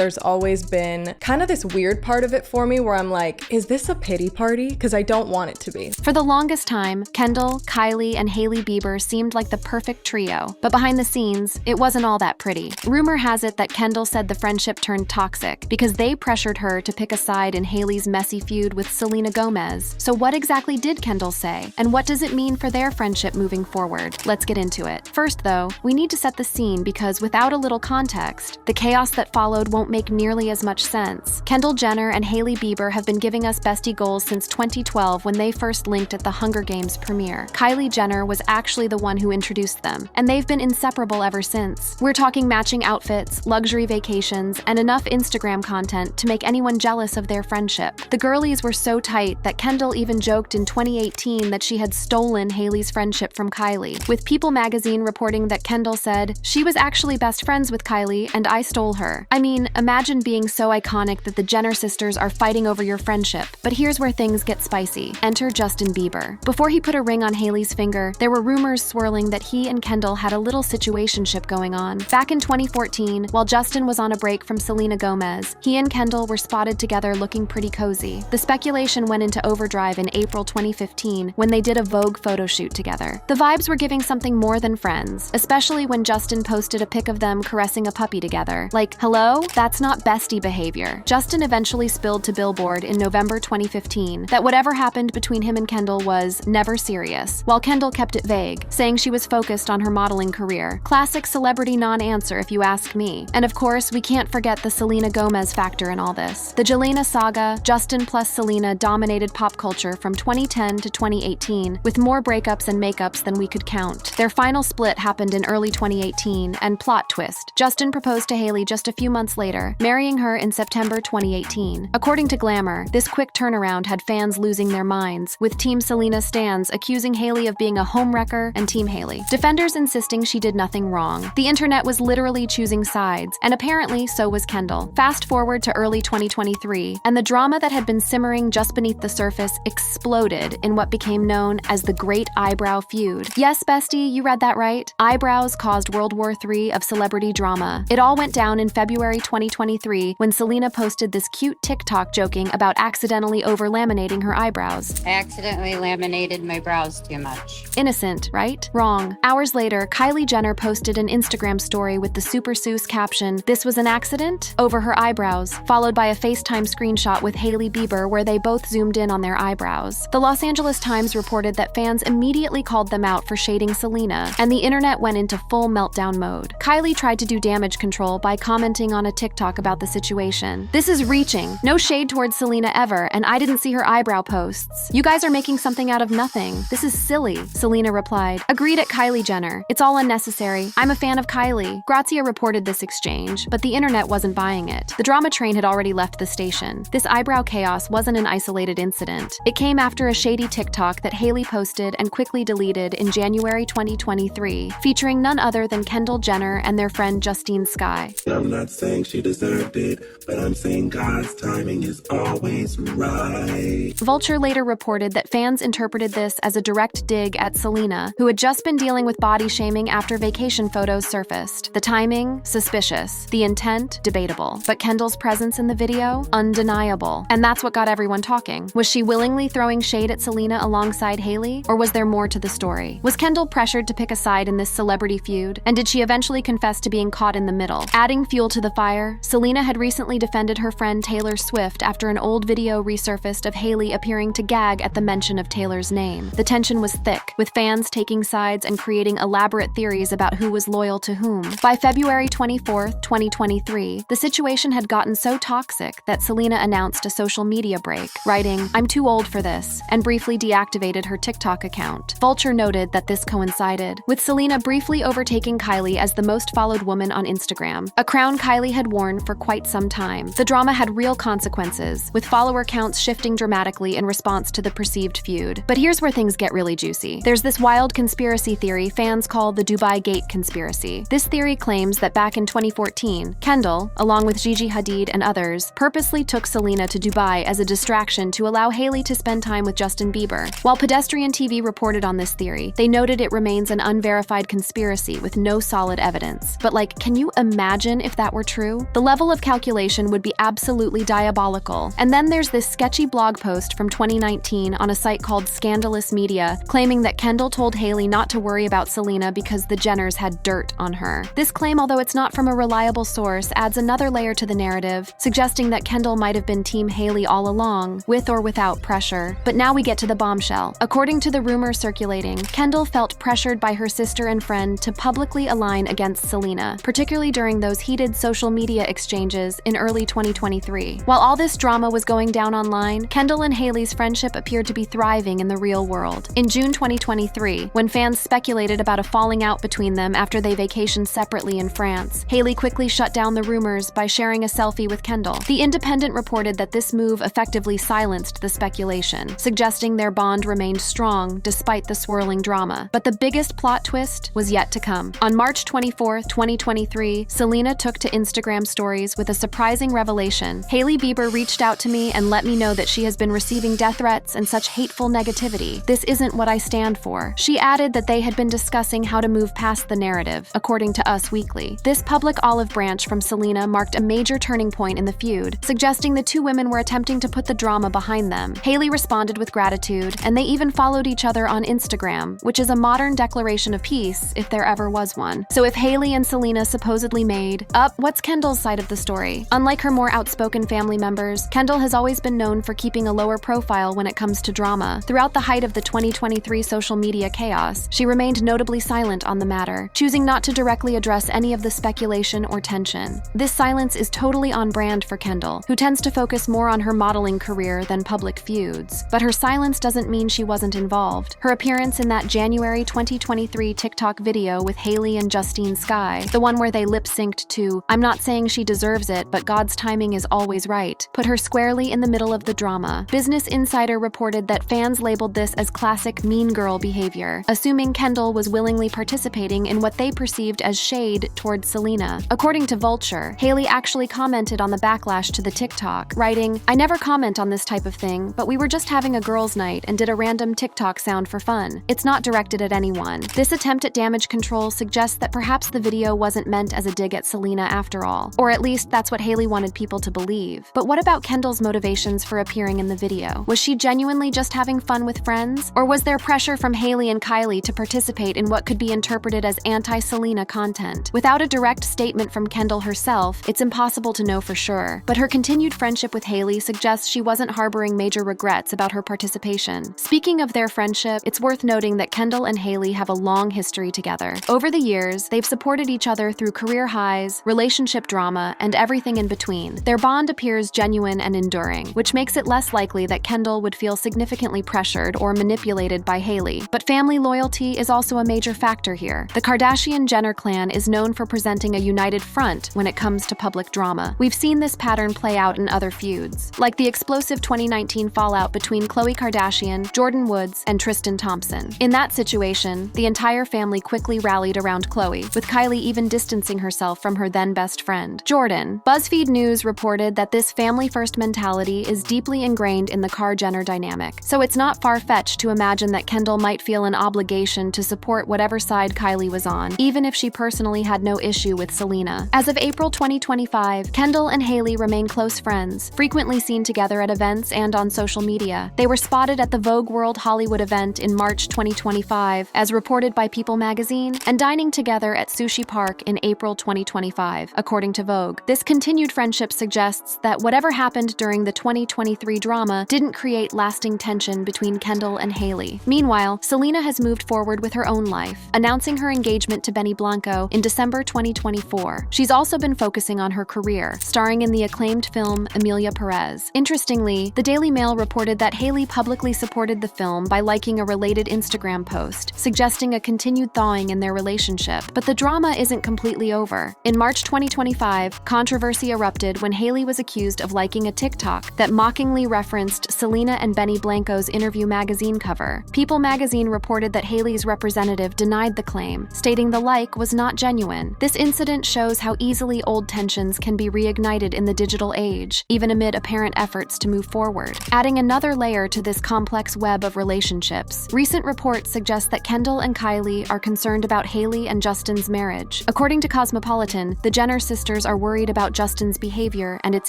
there's always been kind of this weird part of it for me where I'm like, is this a pity party? Because I don't want it to be. For the longest time, Kendall, Kylie, and Hailey Bieber seemed like the perfect trio. But behind the scenes, it wasn't all that pretty. Rumor has it that Kendall said the friendship turned toxic because they pressured her to pick a side in Hailey's messy feud with Selena Gomez. So what exactly did Kendall say? And what does it mean for their friendship moving forward? Let's get into it. First, though, we need to set the scene because without a little context, the chaos that followed won't make nearly as much sense. Kendall Jenner and Hailey Bieber have been giving us bestie goals since 2012 when they first linked at the Hunger Games premiere. Kylie Jenner was actually the one who introduced them, and they've been inseparable ever since. We're talking matching outfits, luxury vacations, and enough Instagram content to make anyone jealous of their friendship. The girlies were so tight that Kendall even joked in 2018 that she had stolen Hailey's friendship from Kylie, with People magazine reporting that Kendall said, "She was actually best friends with Kylie, and I stole her." I mean, imagine being so iconic that the Jenner sisters are fighting over your friendship. But here's where things get spicy. Enter Justin Bieber. Before he put a ring on Hailey's finger, there were rumors swirling that he and Kendall had a little situationship going on. Back in 2014, while Justin was on a break from Selena Gomez, he and Kendall were spotted together looking pretty cozy. The speculation went into overdrive in April 2015 when they did a Vogue photo shoot together. The vibes were giving something more than friends, especially when Justin posted a pic of them caressing a puppy together. Like, hello? That's not bestie behavior. Justin eventually spilled to Billboard in November 2015 that whatever happened between him and Kendall was never serious, while Kendall kept it vague, saying she was focused on her modeling career. Classic celebrity non-answer if you ask me. And of course, we can't forget the Selena Gomez factor in all this. The Jelena saga, Justin plus Selena, dominated pop culture from 2010 to 2018, with more breakups and makeups than we could count. Their final split happened in early 2018, and plot twist, Justin proposed to Hailey just a few months later, marrying her in September 2018. According to Glamour, this quick turnaround had fans losing their minds, with Team Selena stans accusing Hailey of being a homewrecker and Team Hailey defenders insisting she did nothing wrong. The internet was literally choosing sides, and apparently so was Kendall. Fast forward to early 2023, and the drama that had been simmering just beneath the surface exploded in what became known as the Great Eyebrow Feud. Yes, bestie, you read that right. Eyebrows caused World War III of celebrity drama. It all went down in February 2023 when Selena posted this cute TikTok joking about accidentally over-laminating her eyebrows. I accidentally laminated my brows too much. Innocent, right? Wrong. Hours later, Kylie Jenner posted an Instagram story with the Super Seuss caption, "This was an accident?" over her eyebrows, followed by a FaceTime screenshot with Hailey Bieber where they both zoomed in on their eyebrows. The Los Angeles Times reported that fans immediately called them out for shading Selena, and the internet went into full meltdown mode. Kylie tried to do damage control by commenting on a TikTok about the situation. "This is reaching. No shade towards Selena ever, and I didn't see her eyebrow posts. You guys are making something out of nothing. This is silly," Selena replied. "Agreed at Kylie Jenner. It's all unnecessary. I'm a fan of Kylie." Grazia reported this exchange, but the internet wasn't buying it. The drama train had already left the station. This eyebrow chaos wasn't an isolated incident. It came after a shady TikTok that Hailey posted and quickly deleted in January 2023, featuring none other than Kendall Jenner and their friend Justine Skye. I'm not saying she deserved it, but I'm saying God's timing is always right. Vulture later reported that fans interpreted this as a direct dig at Selena, who had just been dealing with body shaming after vacation photos surfaced. The timing, suspicious. The intent, debatable. But Kendall's presence in the video, undeniable. And that's what got everyone talking. Was she willingly throwing shade at Selena alongside Hailey? Or was there more to the story? Was Kendall pressured to pick a side in this celebrity feud? And did she eventually confess to being caught in the middle? Adding fuel to the fire, Selena had recently defended her friend Taylor Swift after an old video resurfaced of Hailey appearing to gag at the mention of Taylor's name. The tension was thick, with fans taking sides and creating elaborate theories about who was loyal to whom. By February 24th, 2023, the situation had gotten so toxic that Selena announced a social media break, writing, "I'm too old for this," and briefly deactivated her TikTok account. Vulture noted that this coincided with Selena briefly overtaking Kylie as the most followed woman on Instagram, a crown Kylie had worn for quite some time. The drama had real consequences, with follower counts shifting dramatically in response to the perceived feud. But here's where things get really juicy. There's this wild conspiracy theory fans call the Dubai Gate conspiracy. This theory claims that back in 2014, Kendall, along with Gigi Hadid and others, purposely took Selena to Dubai as a distraction to allow Hailey to spend time with Justin Bieber. While Pedestrian TV reported on this theory, they noted it remains an unverified conspiracy with no solid evidence. But can you imagine if that were true? The level of calculation would be absolutely diabolical. And then there's this sketchy blog post from 2019 on a site called Scandalous Media, claiming that Kendall told Hailey not to worry about Selena because the Jenners had dirt on her. This claim, although it's not from a reliable source, adds another layer to the narrative, suggesting that Kendall might have been Team Hailey all along, with or without pressure. But now we get to the bombshell. According to the rumor circulating, Kendall felt pressured by her sister and friend to publicly align against Selena, particularly during those heated social media exchanges in early 2023. While all this drama was going down online, Kendall and Hailey's friendship appeared to be thriving in the real world. In June 2023, when fans speculated about a falling out between them after they vacationed separately in France, Hailey quickly shut down the rumors by sharing a selfie with Kendall. The Independent reported that this move effectively silenced the speculation, suggesting their bond remained strong despite the swirling drama. But the biggest plot twist was yet to come. On March 24, 2023, Selena took to Instagram stories with a surprising revelation. Hailey Bieber reached out to me and let me know that she has been receiving death threats and such hateful negativity. This isn't what I stand for. She added that they had been discussing how to move past the narrative, according to Us Weekly. This public olive branch from Selena marked a major turning point in the feud, suggesting the two women were attempting to put the drama behind them. Hailey responded with gratitude, and they even followed each other on Instagram, which is a modern declaration of peace, if there ever was one. So if Hailey and Selena supposedly made up, what's Kendall's side of the story? Unlike her more outspoken family members, Kendall has always been known for keeping a lower profile when it comes to drama. Throughout the height of the 2023 social media chaos, she remained notably silent on the matter, choosing not to directly address any of the speculation or tension. This silence is totally on brand for Kendall, who tends to focus more on her modeling career than public feuds. But her silence doesn't mean she wasn't involved. Her appearance in that January 2023 TikTok video with Hailey and Justine Skye, the one where they lip-synced to "I'm not saying she deserves it, but God's timing is always right," put her squarely in the middle of the drama. Business Insider reported that fans labeled this as classic mean girl behavior, assuming Kendall was willingly participating in what they perceived as shade towards Selena. According to Vulture, Hailey actually commented on the backlash to the TikTok, writing, "I never comment on this type of thing, but we were just having a girls' night and did a random TikTok sound for fun. It's not directed at anyone." This attempt at damage control suggests that perhaps the video wasn't meant as a dig at Selena after all, or at least that's what Hailey wanted people to believe. But what about Kendall's motivations for appearing in the video? Was she genuinely just having fun with friends? Or was there pressure from Hailey and Kylie to participate in what could be interpreted as anti-Selena content? Without a direct statement from Kendall herself, it's impossible to know for sure. But her continued friendship with Hailey suggests she wasn't harboring major regrets about her participation. Speaking of their friendship, it's worth noting that Kendall and Hailey have a long history together. Over the years, they've supported each other through career highs, relationship drama, and everything in between. Their bond appears genuine and enduring, which makes it less likely that Kendall would feel significantly pressured or manipulated by Hailey. But family loyalty is also a major factor here. The Kardashian-Jenner clan is known for presenting a united front when it comes to public drama. We've seen this pattern play out in other feuds, like the explosive 2019 fallout between Khloe Kardashian, Jordan Woods, and Tristan Thompson. In that situation, the entire family quickly rallied around Khloe, with Kylie even distancing herself from her then best friend, Jordan. BuzzFeed News reported that this family-first mentality is deeply ingrained in the Kar-Jenner dynamic, so it's not far-fetched to imagine that Kendall might feel an obligation to support whatever side Kylie was on, even if she personally had no issue with Selena. As of April 2025, Kendall and Hailey remain close friends, frequently seen together at events and on social media. They were spotted at the Vogue World Hollywood event in March 2025, as reported by People magazine, and dining together at Sushi Park in April 2025, according to Vogue. This continued friendship suggests that whatever happened during the 2023 drama didn't create lasting tension between Kendall and Hailey. Meanwhile, Selena has moved forward with her own life, announcing her engagement to Benny Blanco in December 2024. She's also been focusing on her career, starring in the acclaimed film Emilia Perez. Interestingly, the Daily Mail reported that Hailey publicly supported the film by liking a related Instagram post, suggesting a continued thawing in their relationship. But the drama isn't completely over. In March 2025, controversy erupted when Hailey was accused of liking a TikTok that mockingly referenced Selena and Benny Blanco's Interview magazine cover. People magazine reported that Hailey's representative denied the claim, stating the like was not genuine. This incident shows how easily old tensions can be reignited in the digital age, even amid apparent efforts to move forward. Adding another layer to this complex web of relationships, recent reports suggest that Kendall and Kylie are concerned about Hailey and Justin's marriage. According to Cosmopolitan, the Jenner sisters sisters are worried about Justin's behavior and its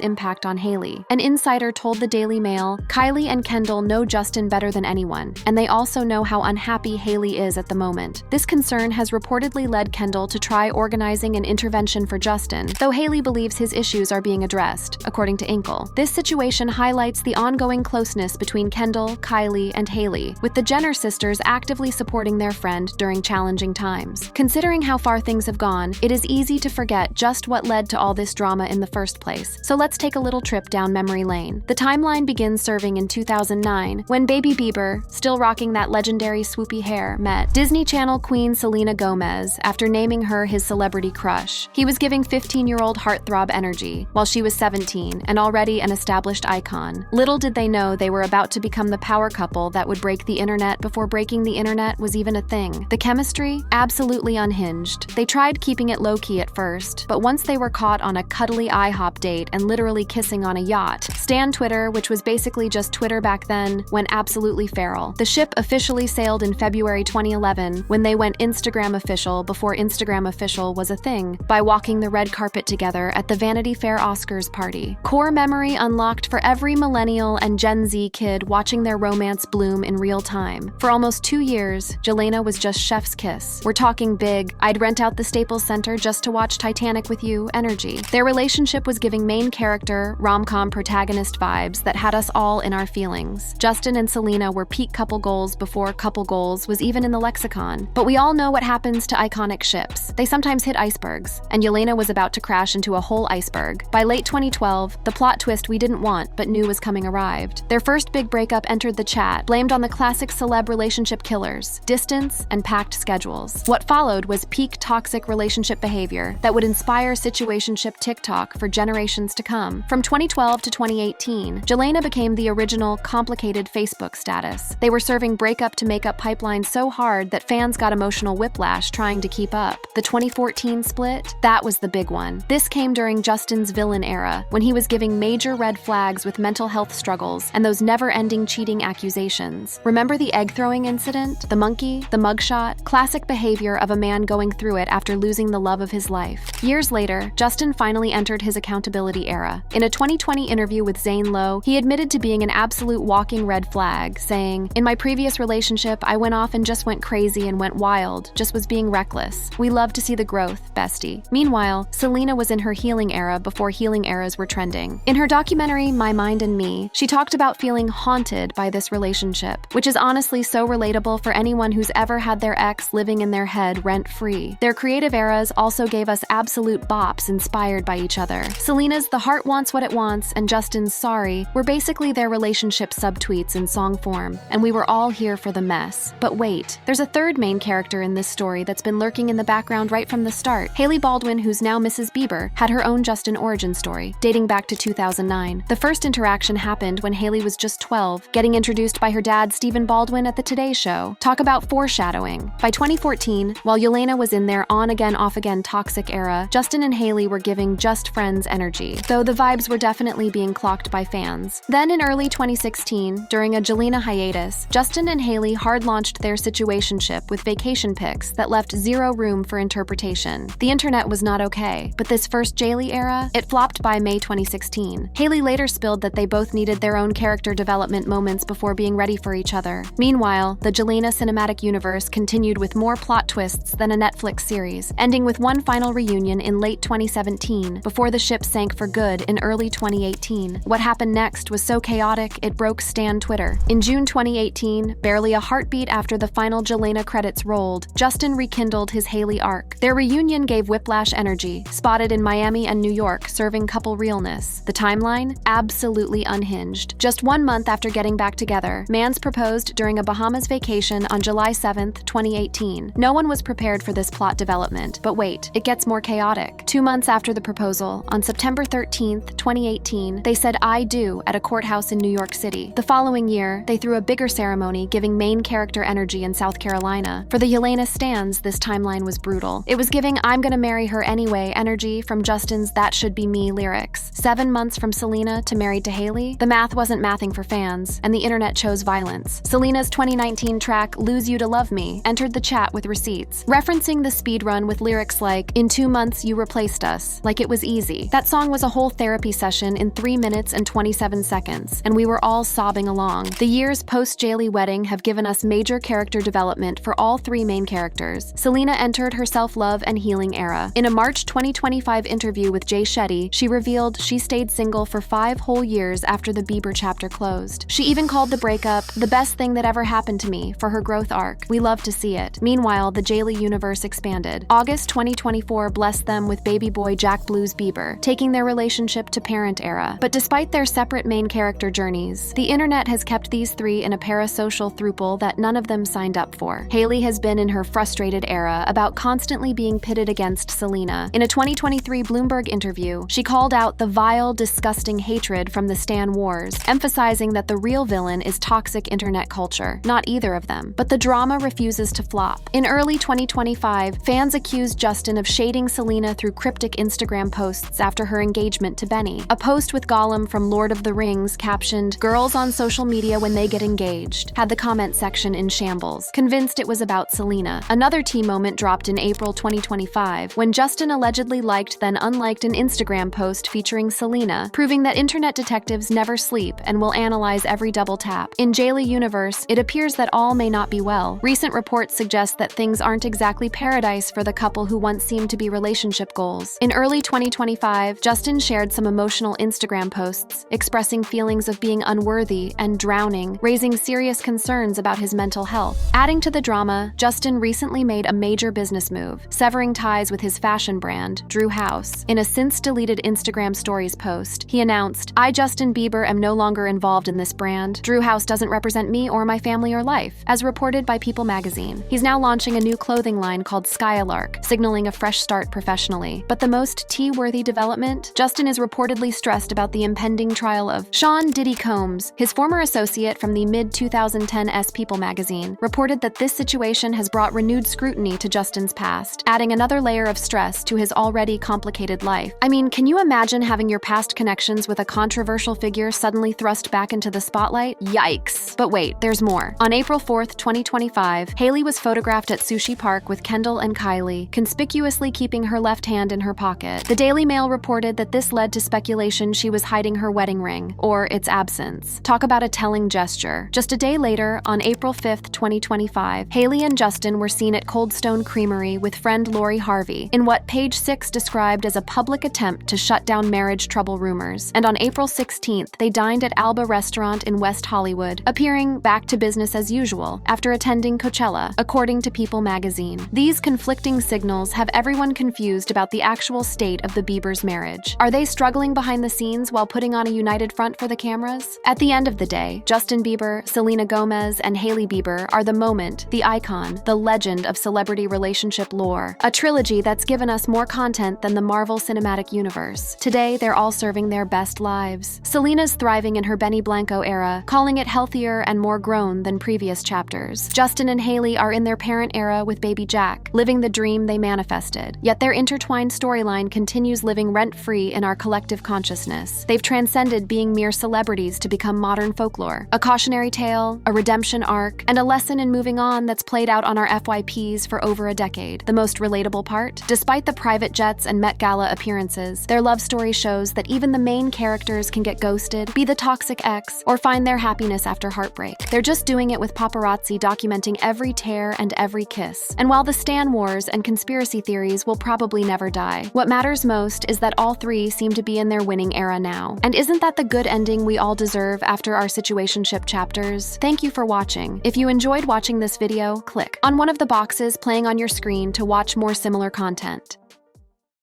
impact on Hailey. An insider told the Daily Mail, Kylie and Kendall know Justin better than anyone, and they also know how unhappy Hailey is at the moment. This concern has reportedly led Kendall to try organizing an intervention for Justin, though Hailey believes his issues are being addressed, according to Inkle. This situation highlights the ongoing closeness between Kendall, Kylie, and Hailey, with the Jenner sisters actively supporting their friend during challenging times. Considering how far things have gone, it is easy to forget just what led to all this drama in the first place. So let's take a little trip down memory lane. The timeline begins serving in 2009, when baby Bieber, still rocking that legendary swoopy hair, met Disney Channel queen Selena Gomez after naming her his celebrity crush. He was giving 15-year-old heartthrob energy, while she was 17 and already an established icon. Little did they know they were about to become the power couple that would break the internet before breaking the internet was even a thing. The chemistry? Absolutely unhinged. They tried keeping it low-key at first, but once they were caught on a cuddly IHOP date and literally kissing on a yacht, Stan Twitter, which was basically just Twitter back then, went absolutely feral. The ship officially sailed in February 2011 when they went Instagram official before Instagram official was a thing, by walking the red carpet together at the Vanity Fair Oscars party. Core memory unlocked for every millennial and Gen Z kid watching their romance bloom in real time. For almost 2 years, Jelena was just chef's kiss. We're talking big, I'd rent out the Staples Center just to watch Titanic with you energy. Their relationship was giving main character, rom-com protagonist vibes that had us all in our feelings. Justin and Selena were peak couple goals before couple goals was even in the lexicon. But we all know what happens to iconic ships. They sometimes hit icebergs, and Jelena was about to crash into a whole iceberg. By late 2012, the plot twist we didn't want but knew was coming arrived. Their first big breakup entered the chat, blamed on the classic celeb relationship killers, distance, and packed schedules. What followed was peak toxic relationship behavior that would inspire situationship TikTok for generations to come. From 2012 to 2018, Jelena became the original complicated Facebook status. They were serving breakup to makeup pipelines so hard that fans got emotional whiplash trying to keep up. The 2014 split? That was the big one. This came during Justin's villain era, when he was giving major red flags with mental health struggles and those never-ending cheating accusations. Remember the egg-throwing incident? The monkey? The mugshot? Classic behavior of a man going through it after losing the love of his life. Years later, Justin finally entered his accountability era. In a 2020 interview with Zane Lowe, he admitted to being an absolute walking red flag, saying, "In my previous relationship, I went off and just went crazy and went wild, just was being reckless. We love to see the growth, bestie." Meanwhile, Selena was in her healing era before healing eras were trending. In her documentary, My Mind and Me, she talked about feeling haunted by this relationship, which is honestly so relatable for anyone who's ever had their ex living in their head rent-free. Their creative eras also gave us absolute bops inspired by each other. Selena's The Heart Wants What It Wants and Justin's Sorry were basically their relationship subtweets in song form, and we were all here for the mess. But wait, there's a third main character in this story that's been lurking in the background right from the start. Hailey Baldwin, who's now Mrs. Bieber, had her own Justin origin story, dating back to 2009. The first interaction happened when Hailey was just 12, getting introduced by her dad Stephen Baldwin at the Today Show. Talk about foreshadowing. By 2014, while Jelena was in their on-again, off-again toxic era, Justin and Hailey were giving just friends energy, though the vibes were definitely being clocked by fans. Then in early 2016, during a Jelena hiatus, Justin and Hailey hard-launched their situationship with vacation pics that left zero room for interpretation. The internet was not okay, but this first Jaylee era, it flopped by May 2016. Hailey later spilled that they both needed their own character development moments before being ready for each other. Meanwhile, the Jelena cinematic universe continued with more plot twists than a Netflix series, ending with one final reunion in late 2017, before the ship sank for good in early 2018. What happened next was so chaotic, it broke Stan Twitter. In June 2018, barely a heartbeat after the final Jelena credits rolled, Justin rekindled his Hailey arc. Their reunion gave whiplash energy, spotted in Miami and New York, serving couple realness. The timeline? Absolutely unhinged. Just 1 month after getting back together, Mans proposed during a Bahamas vacation on July 7th, 2018. No one was prepared for this plot development, but wait, it gets more chaotic. 2 months after the proposal, on September 13th, 2018, they said "I do" at a courthouse in New York City. The following year, they threw a bigger ceremony giving main character energy in South Carolina. For the Jelena stans, this timeline was brutal. It was giving "I'm gonna marry her anyway" energy from Justin's That Should Be Me lyrics. 7 months from Selena to Married to Hailey, the math wasn't mathing for fans, and the internet chose violence. Selena's 2019 track Lose You to Love Me entered the chat with receipts, referencing the speedrun with lyrics like, "In 2 months you replace Embraced Us, like it was easy. That song was a whole therapy session in 3 minutes and 27 seconds, and we were all sobbing along. The years post-Jaylee wedding have given us major character development for all three main characters. Selena entered her self-love and healing era. In a March 2025 interview with Jay Shetty, she revealed she stayed single for 5 whole years after the Bieber chapter closed. She even called the breakup the best thing that ever happened to me for her growth arc. We love to see it. Meanwhile, the Jaylee universe expanded. August 2024 blessed them with baby boy Jack Blues Bieber, taking their relationship to parent era. But despite their separate main character journeys, the internet has kept these three in a parasocial throuple that none of them signed up for. Hailey has been in her frustrated era about constantly being pitted against Selena. In a 2023 Bloomberg interview, she called out the vile, disgusting hatred from the Stan Wars, emphasizing that the real villain is toxic internet culture, not either of them. But the drama refuses to flop. In early 2025, fans accused Justin of shading Selena through cryptic Instagram posts after her engagement to Benny. A post with Gollum from Lord of the Rings captioned, "Girls on social media when they get engaged," had the comment section in shambles, convinced it was about Selena. Another tea moment dropped in April 2025 when Justin allegedly liked then unliked an Instagram post featuring Selena, proving that internet detectives never sleep and will analyze every double tap. In Jaylee universe, it appears that all may not be well. Recent reports suggest that things aren't exactly paradise for the couple who once seemed to be relationship goals. In early 2025, Justin shared some emotional Instagram posts, expressing feelings of being unworthy and drowning, raising serious concerns about his mental health. Adding to the drama, Justin recently made a major business move, severing ties with his fashion brand, Drew House. In a since-deleted Instagram stories post, he announced, "I, Justin Bieber, am no longer involved in this brand. Drew House doesn't represent me or my family or life," as reported by People magazine. He's now launching a new clothing line called Skylark, signaling a fresh start professionally. But the most tea-worthy development? Justin is reportedly stressed about the impending trial of Sean Diddy Combs. His former associate from the mid-2010s People magazine reported that this situation has brought renewed scrutiny to Justin's past, adding another layer of stress to his already complicated life. I mean, can you imagine having your past connections with a controversial figure suddenly thrust back into the spotlight? Yikes. But wait, there's more. On April 4th, 2025, Hailey was photographed at Sushi Park with Kendall and Kylie, conspicuously keeping her left hand in her pocket. The Daily Mail reported that this led to speculation she was hiding her wedding ring, or its absence. Talk about a telling gesture. Just a day later, on April 5th, 2025, Hailey and Justin were seen at Cold Stone Creamery with friend Lori Harvey in what Page 6 described as a public attempt to shut down marriage trouble rumors. And on April 16th, they dined at Alba Restaurant in West Hollywood, appearing back to business as usual after attending Coachella, according to People magazine. These conflicting signals have everyone confused about the actual state of the Biebers' marriage. Are they struggling behind the scenes while putting on a united front for the cameras? At the end of the day, Justin Bieber, Selena Gomez, and Hailey Bieber are the moment, the icon, the legend of celebrity relationship lore. A trilogy that's given us more content than the Marvel Cinematic Universe. Today, they're all serving their best lives. Selena's thriving in her Benny Blanco era, calling it healthier and more grown than previous chapters. Justin and Hailey are in their parent era with baby Jack, living the dream they manifested. Yet their intertwined storyline continues living rent-free in our collective consciousness. They've transcended being mere celebrities to become modern folklore. A cautionary tale, a redemption arc, and a lesson in moving on that's played out on our FYPs for over a decade. The most relatable part? Despite the private jets and Met Gala appearances, their love story shows that even the main characters can get ghosted, be the toxic ex, or find their happiness after heartbreak. They're just doing it with paparazzi documenting every tear and every kiss. And while the Stan Wars and conspiracy theories will probably never die, what matters most is that all three seem to be in their winning era now. And isn't that the good ending we all deserve after our situationship chapters? Thank you for watching. If you enjoyed watching this video, click on one of the boxes playing on your screen to watch more similar content.